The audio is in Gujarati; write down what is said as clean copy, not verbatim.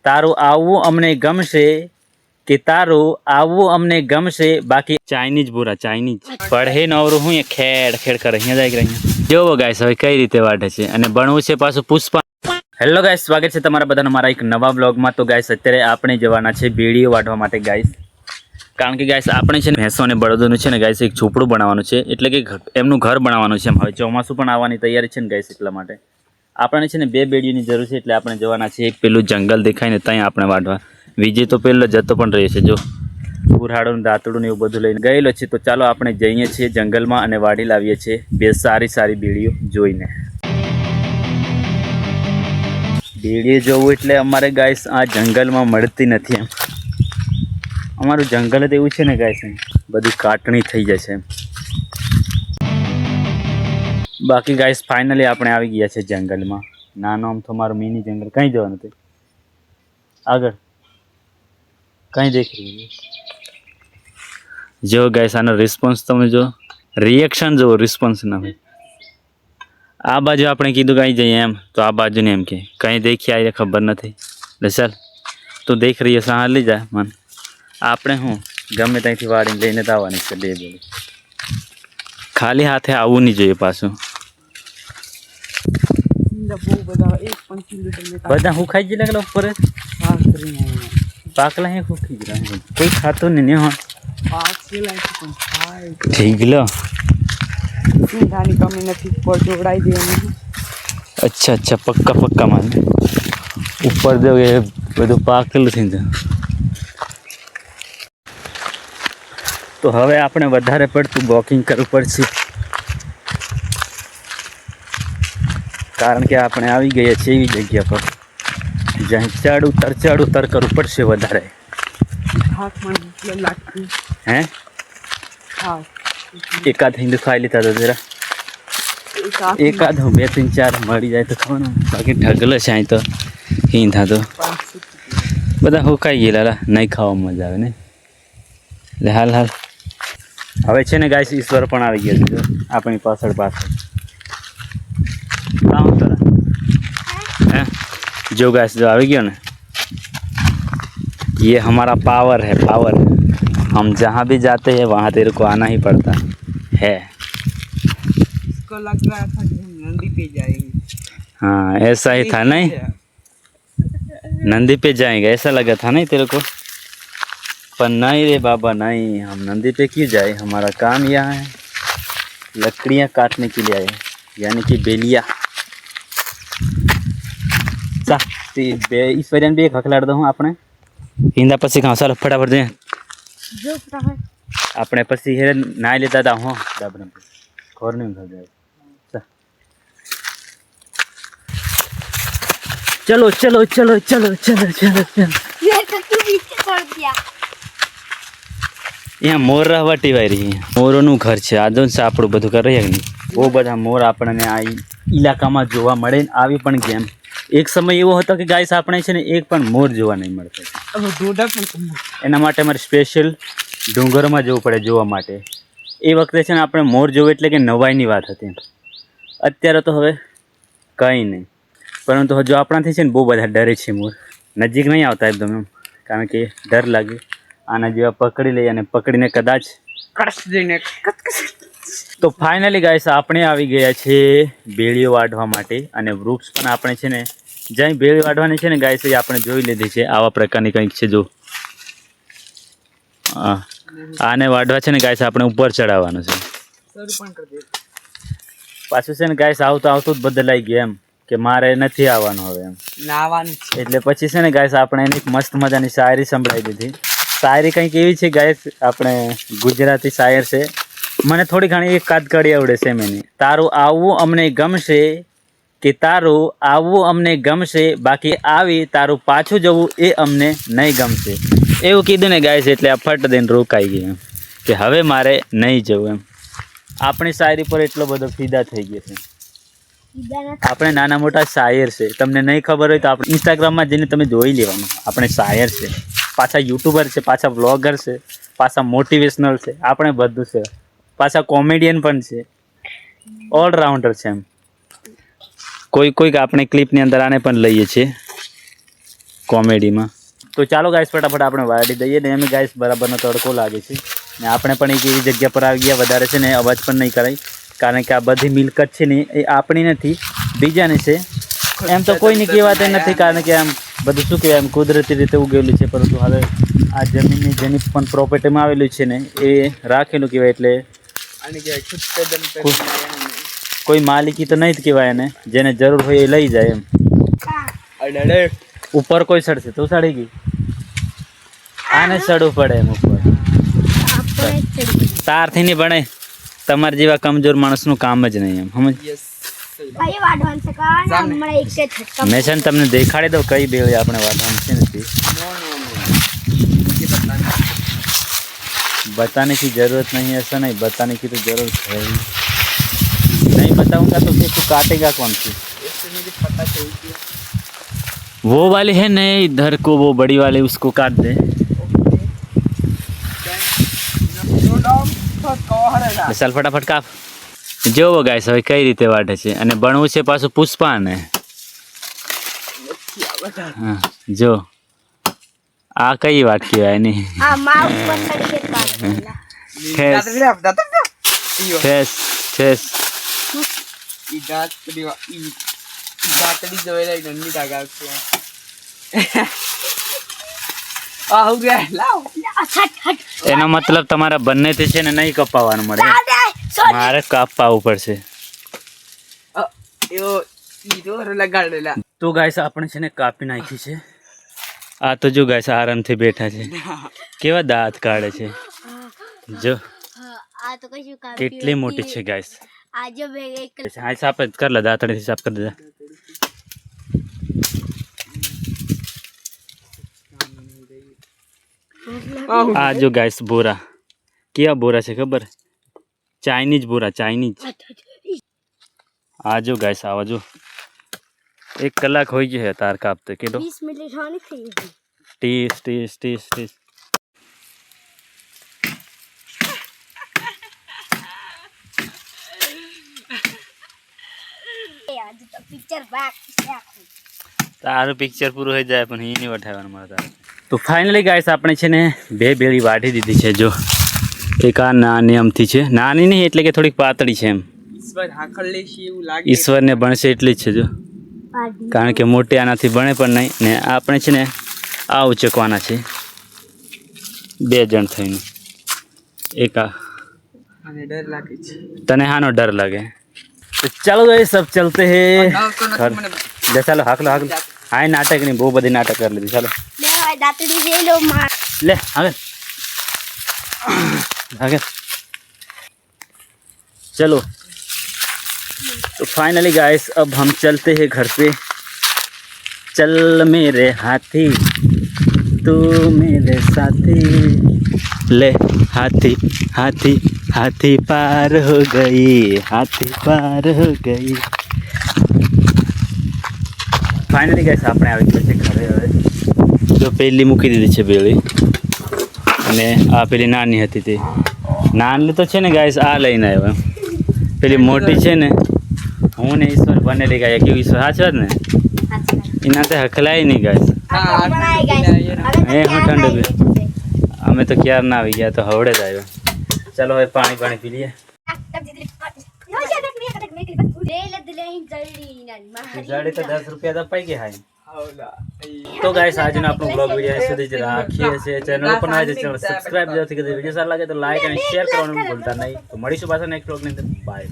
તારું આવવું અમને ગમશે કે તારું આવવું અમને ગમશે બાકી ચાઇનીઝ બોરા ચાઇનીઝ પડહે નવરું હું ખેડ ખેડ કરે અહીંયા જાય અહીંયા જોવો ગાઈસ હવે કઈ રીતે વાઢે છે અને ભણવું છે પાછું પુષ્પા. હેલો ગાઈસ, સ્વાગત છે તમારા બધાનું મારા એક નવા બ્લોગમાં. તો ગાઈસ અત્યારે આપણે જવાના છે બેડીઓ વાઢવા માટે ગાઈસ, કારણ કે ગાઈસ આપણે છે ને ભેંસો અને બળદોનું છે ને ગાઈસ એક ઝૂંપડું બનાવવાનું છે, એટલે કે એમનું ઘર બનાવવાનું છે. હવે ચોમાસું પણ આવવાની તૈયારી છે ને ગાઈસ, એટલા માટે આપણને છે ને બે બેડીઓની જરૂર છે. એટલે આપણે જવાના છે એક પેલું જંગલ દેખાય ને ત્યાં આપણે વાઢવા. વિજય તો પેલો જતો પણ રહ્યો છે, જો કુરાડું દાંતડું ને એવું બધું લઈને ગયેલો છે. તો ચાલો આપણે જઈએ છીએ જંગલમાં અને વાઢી લાવીએ છીએ બે સારી બેડીઓ જોઈને. બેડીઓ જોવું એટલે અમારે ગાઈસ આ જંગલમાં મળતી નથી એમ. અમારું જંગલ જ એવું છે ને ગાઈસ, બધી કાટણી થઈ જશે એમ. બાકી ગાઈસ ફાઇનલી આપણે આવી ગયા છે જંગલમાં. નાનો આમ તો મારું મિની જંગલ. કઈ જવાનું હતું આગળ કઈ દેખી જો ગાઈસ, આનો રિસ્પોન્સ તમે જો, રિએક્શન જો, રિસ્પોન્સ ના હોય. આ બાજુ આપણે કીધું કઈ જઈએ એમ, તો આ બાજુ ને એમ કે કઈ દેખી આવી ખબર નથી. એટલે ચાલ તું દેખ રહી છે, હા લઈ જા મન. આપણે હું ગમે ત્યાંથી વાળીને લઈને જ આવવાની છે બે બે. ખાલી હાથે આવવું નહીં જોઈએ પાછું. બધા હું ખાઈ જ લાગેલા ઉપર પાકલા હે ખુખી જ કોઈ ખાતું નહીં હા ઠીક લો. કમી નથી ઉપર જોડાઈ દેવાની. અચ્છા પક્કા માન ઉપર જો એ બધું પાકેલું થઈ જાય. તો હવે આપણે વધારે પડતું વોકિંગ કરવું પડશે, કારણ કે આપણે આવી ગયા છીએ એવી જગ્યા પર જ્યાં ચડ ઉતર કરવું પડશે વધારે. હે એકાદ હિંદુ ખાઈ લીધા તો જરા, એકાદ 2 3 4 મળી જાય તો ખાવાનું. બાકી ઢગલો છે અહીં તો હિંધા તો બધા હુકાઈ ગયેલા, નહીં ખાવા મજા આવે ને. એટલે હાલ હવે છે ને ગાઈસ ઈશ્વર પણ આવી ગયા છે આપણી પાછળ. હે જો गाइस जो आ गया ना, ये हमारा पावर है, पावर. हम जहाँ भी जाते हैं वहाँ तेरे को आना ही पड़ता है. इसको लग रहा था कि हम नंदी पे जाएंगे. हाँ ऐसा ही था नहीं, नंदी पे जाएंगे ऐसा लगा था नहीं तेरे को, पर नहीं रे बाबा नहीं, हम नंदी पे क्यों जाए. हमारा काम यहाँ है लकड़ियाँ काटने के लिए आए, यानी कि बेलिया. ईश्वरियन भी एक हकलाड़ दो આપણે હિંદા પછી ખાવ. ચાલો ફટાફટ જઈએ. આપણે પછી હેર નાઈ લેતા હતા હો દાબને ઘર નહીં ઘર જાય. चलो ये तो तू पीछे छोड़ दिया. यहाँ मोर रहवाटी वाई रही है. મોરોનું ઘર છે. આ જો આપણું બધું કરી રહ્યા નહીં. બહુ બધા મોર આપણને આ ઇલાકામાં જોવા મળે. આવી પણ ગેમ એક સમય એવો હતો કે ગાઈસ આપણે છે ને એક પણ મોર જોવા નહીં મળતો. એના માટે અમારે સ્પેશિયલ ડુંગરમાં જવું પડે જોવા માટે. એ વખતે છે ને આપણે મોર જોવું એટલે કે નવાઈની વાત હતી. અત્યારે તો હવે કંઈ નહીં, પરંતુ હજુ આપણાથી છે ને બહુ બધા ડરે છે મોર. નજીક નહીં આવતા એકદમ એમ, કારણ કે ડર લાગે. આના જેવા પકડી લઈએ અને પકડીને કદાચ તો ફાઇનલી ગાઈસ આપણે આવી ગયા છે બેડીઓ વાઢવા માટે. અને વૃક્ષ પણ આપણે છે ને જ્યાં બેડી વાઢવાની છે ને ગાઈસ એ આપણે જોઈ લીધી છે. આવા પ્રકારની કંઈક છે જો. આને વાઢવા છે ને ગાઈસ આપણે ઉપર ચડાવવાનું છે. પાછું છે ને ગાઈસ આવતું જ બદલાઈ ગયા એમ કે મારે નથી આવવાનું હવે એમ નાવાનું. એટલે પછી છે ને ગાઈસ આપણે એને એક મસ્ત મજાની શાયરી સંભળાવી દીધી. શાયરી કંઈક એવી છે ગાઈસ, આપણે ગુજરાતી શાયર છે. મને થોડી ઘણી એક કાદકડી આવડે છે મેની. તારું આવવું અમને ગમશે કે તારું આવવું અમને ગમશે બાકી આવી તારું પાછું જવું એ અમને નહીં ગમશે. એવું કીધું ને ગાઈસ એટલે આ ફટ દઈને રોકાઈ ગયું કે હવે મારે નહીં જવું એમ. આપણી શાયરી પર એટલો બધો ફિદા થઈ ગયો છે. આપણે નાના મોટા શાયર છે. તમને નહીં ખબર હોય તો આપણે ઇન્સ્ટાગ્રામમાં જઈને તમે જોઈ લેવાનું. આપણે શાયર છે, પાછા યુટ્યુબર છે, પાછા વ્લોગર છે, પાછા મોટિવેશનલ છે, આપણે બધું છે, પાછા કોમેડિયન પણ છે, ઓલરાઉન્ડર છે એમ. કોઈક આપણે ક્લિપની અંદર આને પણ લઈએ છીએ. કોમેડીમાં. તો ચાલો ગાઈસ ફટાફટ આપણે વાળી દઈએ ને એમ ગાઈસ બરાબરનો તડકો લાગે છે ને આપણે પણ એક એવી જગ્યા પર આવી ગયા વધારે છે ને અવાજ પણ નહીં કરાય કારણ કે આ બધી મિલકત છે ને એ આપણી નથી બીજાની છે. એમ તો કોઈની કહેવાત નથી કારણ કે આમ બધું શું કહેવાય એમ કુદરતી રીતે ઉગેલું છે પરંતુ હવે આ જમીનની જેની પણ પ્રોપર્ટીમાં આવેલું છે ને એ રાખેલું કહેવાય એટલે કોઈ માલિકી તો નહીં જ કહેવાય એને જેને જરૂર હોય એ લઈ જાય એમ. ઉપર કોઈ ચડશે તો ચડી ગઈ આને ચડવું પડે એમ ઉપર તારથી નહીં ભણે તમારા જેવા કમજોર માણસનું કામ જ નહીં એમ સમજ. મેં છે ને તમને દેખાડી દઉં કઈ બેળી આપણે વાઢવાની છે નથી बताने की जरूरत नहीं है ऐसा नहीं बताने की तो जरूरत है ही नहीं बताऊंगा तो फिर तू काटेगा कौन सी वो वाली है नहीं इधर को वो बड़ी वाली उसको काट दे ચાલ ફટાફટ કાપ જોવો ગાઈસ હવે કઈ રીતે વાઢે છે અને બણવું છે પાછું પુષ્પાને. હા જો આ કઈ વાત કહેવાય એની ઠેસ ઠેસ એનો મતલબ તમારા બંનેથી છે ને નહીં કપાવવાનું મળે મારે કાપવું પડશે. તો ગાઈસ આપણે છે ને કાપી નાખી છે. આ તો જો ગાઈસ આરામથી બેઠા છે કેવા દાંત કાઢે છે જો કેટલી મોટી છે ગાઈસ. હા સાફ જ કર લે દાંતડીથી સાફ કરી દે. આ જો ગાઈસ બોરા કેવા બોરા છે ખબર ચાઇનીઝ બોરા ચાઇનીઝ. આ જો ગાઈસ આવા જો 1 કલાક હોઈ ગયો તાર કાપતે કેટલો 20 મિનિટ હોની થઈ. ટીસ તારું પિક્ચર પૂરું થઈ જાય પણ એ નહીં વઠાવવાનું મારે તારે. તો ફાઇનલી ગાઈસ આપણે છે ને 2 બેળી વાઢી દીધી છે જો એક આ નાની અમથી છે નાની નહીં એટલે કે થોડીક પાતળી છે એમ ઈશ્વરને ભણશે એટલી જ છે જો કારણ કે મોટી આનાથી ભણે પણ નહીં ને આપણે છે ને આ ઉચકવાના છે 2 જણ થઈને. એક આ તને હાનો ડર લાગે તો ચાલો ગાઈસ સબ ચલતે હે લે ચાલો હાકલો હા નાટક નહીં બહુ બધી નાટક કરી લીધી ચાલો ले आगे आगे चलो. तो फाइनली गाइस अब हम चलते हैं घर पे. चल मेरे हाथी तू मेरे साथी ले हाथी हाथी हाथी पार हो गई हाथी पार हो गई. फाइनली गाइस આપણે આવી ગયા છે ઘરે. હવે જો પેલી મૂકી દીધી છે બેળી અને આ પેલી નાની હતી તે નાની તો છે ને ગાઈસ આ લઈને આવ્યો પેલી મોટી છે ને હું ને ઈશ્વર બનેલી ગાય કે ઈશ્વર સાચો જ ને એના તે હકલાય નહીં ગાઈસ એ હું ઠંડુ અમે તો ક્યાર ના આવી ગયા તો હવડે જ આવ્યો. ચાલો હવે પાણી પી લઈએ. જડી તો 10 રૂપિયા તો પાઈ ગયા હાય. તો ગાઈસ આજનો આપણો બ્લોગ વિડિયો સુધી જ રાખીએ છીએ. ચેનલ પર નવા ચેનલ સબસ્ક્રાઇબ જરૂરથી કરી વિડિયો સારો લાગે તો લાઈક અને શેર કરવાનું ભૂલતા નહીં. તો મળીશું પાછા નેક્સ્ટ બ્લોગની અંદર. બાય.